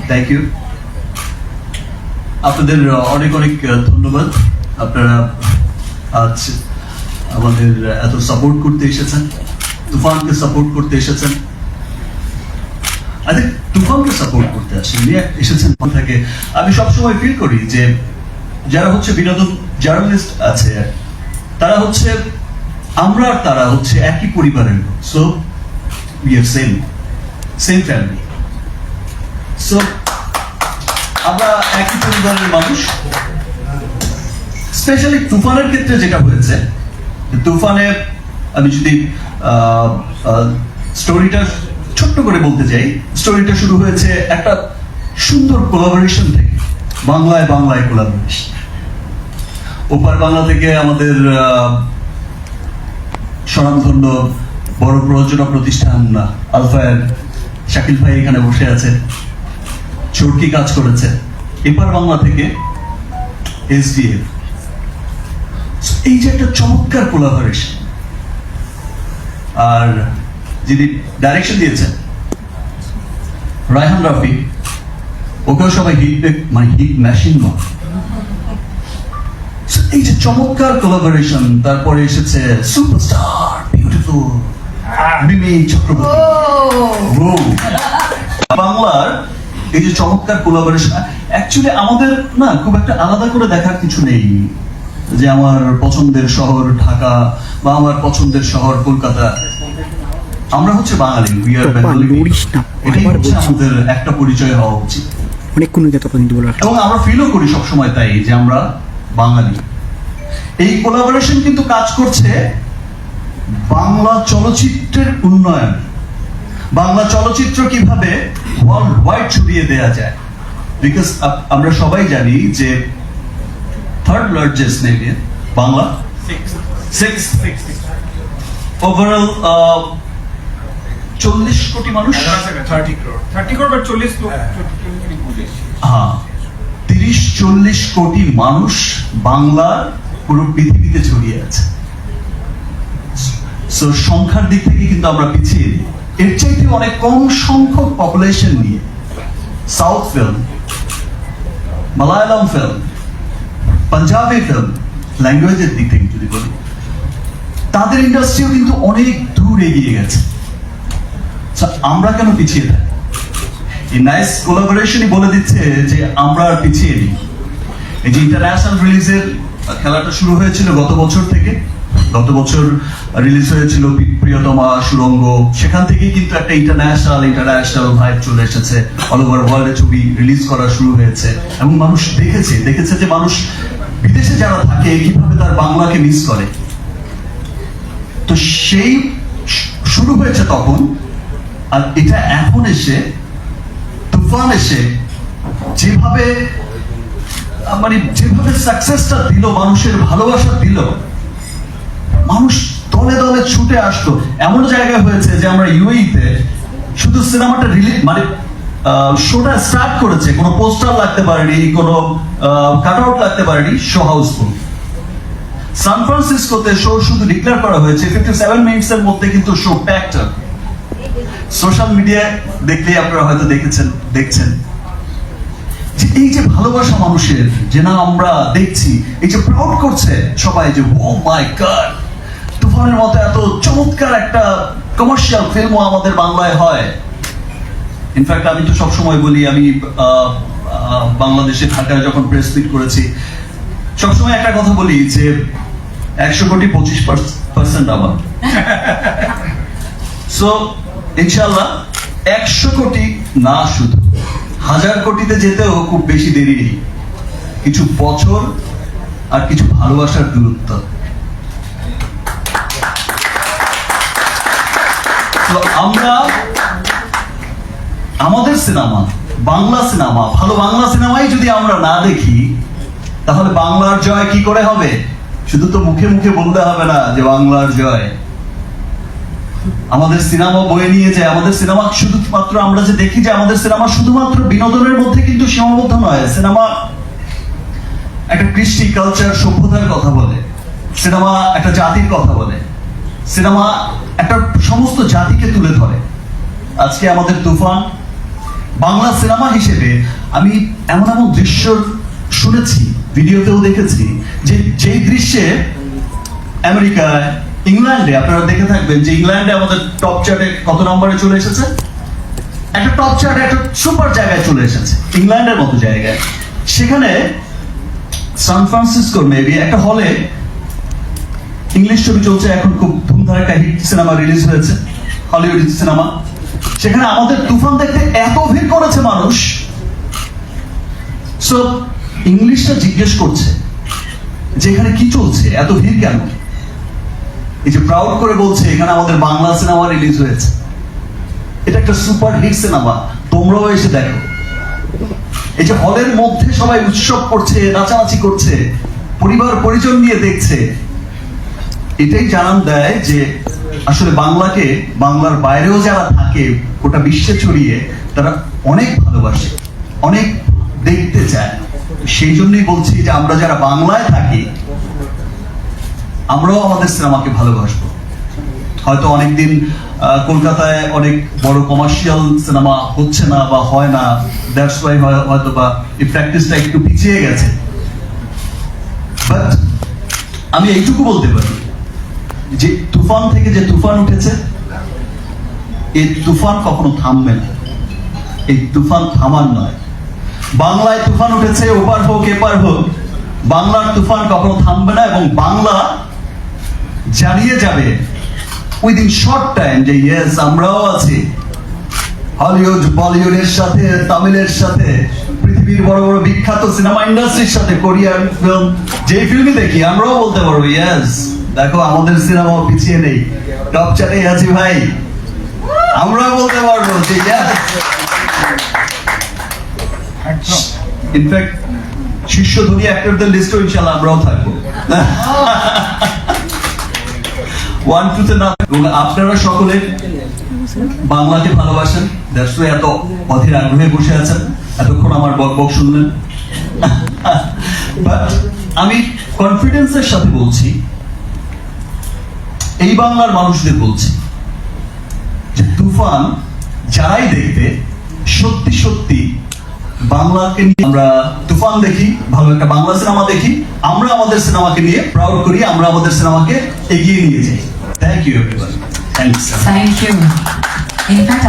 Thank you. আপনাদের অনেক অনেক ধন্যবাদ। আপনারা আজ আমাদের এত সাপোর্ট করতে এসেছেন, তুফানকে সাপোর্ট করতে এসেছেন। আই থিঙ্ক তুফানকে সাপোর্ট করতে এসেছেন থাকে। আমি সবসময় ফিল করি যে যারা হচ্ছে বিনোদন জার্নালিস্ট আছে, তারা হচ্ছে আমরা আর তারা হচ্ছে একই পরিবারের লোক। So we are same family. So আমরা একই পরিবারের মানুষ। স্পেশালি তুফানের ক্ষেত্রে যেটা হয়েছে, তুফানে আমি যদি স্টোরিটা ছোট্ট করে বলতে চাই, স্টোরিটা শুরু হয়েছে একটা সুন্দর কোলাবোরেশন থেকে। বাংলায় কোলাবোরেশন। ওপার বাংলা থেকে আমাদের স্বনামধন্য বড় প্রযোজনা প্রতিষ্ঠান আলফায়ার শাকিল ভাই এখানে বসে আছে, চরকি কাজ করেছে। এপার বাংলা থেকে এসডিএফ। এই যে একটা চমৎকার কোলাবোরেশন। আর যিনি ডাইরেকশন দিয়েছেন রায়হান রাফি, ওকেও সবাই হিট মেশিন বলে। এই যে চমৎকার কোলাবোরেশন। তারপরে এসেছে সুপারস্টার বিউটিফুল মিমি চক্রবর্তী। বাংলার এই যে চমৎকার কোলাবোরেশন, অ্যাকচুয়ালি আমাদের না খুব একটা আলাদা করে দেখার কিছু নেই যে আমার পছন্দের শহর ঢাকা বা আমার পছন্দের শহর কলকাতা। আমরা হচ্ছে বাঙালি, উই আর বেঙ্গলি। এটাই হচ্ছে আমাদের একটা পরিচয় হওয়া উচিত। এবং আমরা ফিলও করি সবসময় তাই যে আমরা বাঙালি। এই কোলাবোরেশন কিন্তু কাজ করছে বাংলা চলচ্চিত্রের উন্নয়ন। বাংলা চলচ্চিত্র কিভাবে ওয়ার্ল্ড ওয়াইড ছড়িয়ে দেয়া যায়। বিকজ আমরা সবাই জানি যে third largest navy Bangla, overall 40 কোটি মানুষ। 30-40 কোটি মানুষ বাংলার পুরো পৃথিবীতে ছড়িয়ে আছে। সো সংখ্যার দিক থেকে কিন্তু আমরা পিছিয়ে দিই। এর চাইতে অনেক কম সংখ্যক পপুলেশন নিয়ে south film, Malayalam film, Punjabi film, ল্যাঙ্গুয়েজের দিক থেকে যদি বলি, তাদের ইন্ডাস্ট্রিও কিন্তু অনেক দূর এগিয়ে গেছে। আমরা কেন পিছিয়ে থাকি? এই নাইস কোলাবোরেশনই বলে দিচ্ছে যে আমরা আর পিছিয়ে নেই। এই যে ইন্টারন্যাশনাল রিলিজের খেলাটা শুরু হয়েছিল গত বছর থেকে। গত বছর রিলিজ হয়েছিল প্রিয়তমা, সুরঙ্গ। সেখান থেকেই কিন্তু একটা ইন্টারন্যাশনাল ভাইব চলে এসেছে। অল ওভার ওয়ার্ল্ডে ছবি রিলিজ করা শুরু হয়েছে এবং মানুষ দেখেছে যে মানুষ বিদেশে যারা থাকে কিভাবে তার বাংলাকে মিস করে। তো সেই শুরু হয়েছে তখন। আর এটা এখন এসে তুফান এসে যেভাবে সাকসেসটা দিল, মানুষের ভালোবাসা দিল, মানুষ দলে দলে ছুটে আসতো। এমন জায়গায় হয়েছে যে আমরা ইউএইতে শুধু সিনেমাটা শোটা স্টার্ট করেছে, কোনো পোস্টার লাগতে পারেনি, কোনো কাটআউট লাগতে পারেনি, শো হাউসফুল। সান ফ্রান্সিসকোতে শো শুধু ডিক্লেয়ার করা হয়েছে 57 মিনিটসের মধ্যে কিন্তু শো প্যাকড আপ। সোশ্যাল মিডিয়ায় দেখলেই আপনারা হয়তো দেখছেন যে এই যে ভালোবাসা মানুষের, যে না আমরা দেখছি, এই যে প্রাউড করছে সবাই যে ও মাই গড, তুফানের মতো এত চমৎকার একটা কমার্শিয়াল ফিল্মও আমাদের বাংলায় হয়। ইনফ্যাক্ট আমি তো সবসময় বলি, আমি বাংলাদেশে ঢাকায় যখন প্রেস মিট করেছি সবসময় একটা কথা বলি যে 100 কোটি 25% আমার। সো ইনশাআল্লাহ 100 কোটি না, শুধু 1000 কোটিতে যেতেও খুব বেশি দেরি নেই। কিছু বছর আর কিছু ভালোবাসার দূরত্ব। তো আমরা আমাদের সিনেমা, বাংলা সিনেমা, ভালো বাংলা সিনেমাই যদি আমরা না দেখি, তাহলে বাংলার জয় কি করে হবে? শুধু তো মুখে মুখে বলতে হবে না যে বাংলার জয়। আমাদের সিনেমা বয়ে নিয়ে যায়। আমাদের সিনেমা শুধুমাত্র আমরা যে দেখি যে আমাদের সিনেমা শুধুমাত্র বিনোদনের মধ্যে কিন্তু সীমাবদ্ধ নয়। সিনেমা একটা কৃষ্টি, কালচার, সভ্যতার কথা বলে। সিনেমা একটা জাতির কথা বলে। সিনেমা একটা সমস্ত জাতিকে তুলে ধরে। আজকে আমাদের তুফান বাংলা সিনেমা হিসেবে আমি এমন এমন দৃশ্য শুনেছি, ভিডিওতেও দেখেছি, যে যেই দৃশ্যে আমেরিকায়, ইংল্যান্ডে আপনারা দেখে থাকবেন যে ইংল্যান্ডে আমাদের টপ চার্টে কত নম্বরে চলে এসেছে, একটা টপ চার্টে একটা সুপার জায়গায় চলে এসেছে, ইংল্যান্ডের মতো জায়গায়। সেখানে সান ফ্রান্সিসকোর মেবি একটা হলে ইংলিশ ছবি চলছে, এখন খুব ধুমধারাক্কা হিট সিনেমা রিলিজ হয়েছে, হলিউড সিনেমা। সেখানে আমাদের তুফান দেখতে এত ভিড় করেছে মানুষ, সো ইংলিশটা জিজ্ঞেস করছে যে এখানে কি চলছে, এত ভিড় কেন? এই যে প্রাউড করে বলছে এখানে আমাদের বাংলা সিনেমা রিলিজ হয়েছে, এটা একটা সুপার হিট সিনেমা, তোমরাও এসে দেখো। এই যে হলের মধ্যে সবাই উৎসব করছে, নাচানাচি করছে, পরিবার পরিজন নিয়ে দেখছে, এটাই জানান দেয় যে আসলে বাংলাকে, বাংলার বাইরেও যারা থাকে গোটা বিশ্বে ছড়িয়ে, তারা অনেক ভালোবাসে, অনেক দেখতে চায়। সেই জন্যই বলছি যে আমরা যারা বাংলায় থাকি আমরাও আমাদের সিনেমাকে ভালোবাসবো। হয়তো অনেকদিন কলকাতায় অনেক বড় কমার্শিয়াল সিনেমা হচ্ছে না বা হয় না, দ্যাটস ওয়াই হয়তো বা এই প্র্যাকটিসটা একটু পিছিয়ে গেছে। বাট আমি এইটুকু বলতে পারি যে তুফান থেকে যে তুফান উঠেছে, এই তুফান কখনো থামবে না, এই তুফান থামার নয়। বাংলায় তুফান উঠেছে, ওপার হোক এপার হোক, বাংলার তুফান কখনো থামবে না, এবং বাংলা জানিয়ে যাবে উইদিন শর্ট টাইম যে ইয়েস আমরাও আছি হলিউড বলিউডের সাথে, তামিলের সাথে, পৃথিবীর বড় বড় বিখ্যাত সিনেমা ইন্ডাস্ট্রির সাথে, কোরিয়ান ফিল্ম, যে ফিল্মই দেখি আমরাও বলতে পারবো ইয়েস দেখো আমাদের সিনেমা পিছিয়ে নেই, টপ চার্টে আছি ভাই, আমরাও বলতে পারবো যে ইয়েস। ইনফ্যাক্ট শীর্ষ ধনী অ্যাক্টরদের লিস্টে ইনশাআল্লাহ আমরাও থাকবো। ওয়ান টুতে না, আপনারা সকলে বাংলাকে ভালোবাসেন, দ্যাটস ওয়াই এত অধীর আগ্রহে বসে আছেন, এতক্ষণ আমার বকবক শুনলেন। বাট আমি কনফিডেন্সের সাথে বলছি, এই বাংলার মানুষদের বলছি যে তুফান যারাই দেখবে সত্যি সত্যি বাংলাকে নিয়ে, আমরা তুফান দেখি, ভালো একটা বাংলা সিনেমা দেখি, আমরা আমাদের সিনেমাকে নিয়ে প্রাউড করি, আমরা আমাদের সিনেমাকে এগিয়ে নিয়ে যাই। Thank you everyone. Thanks. Thank you. In fact,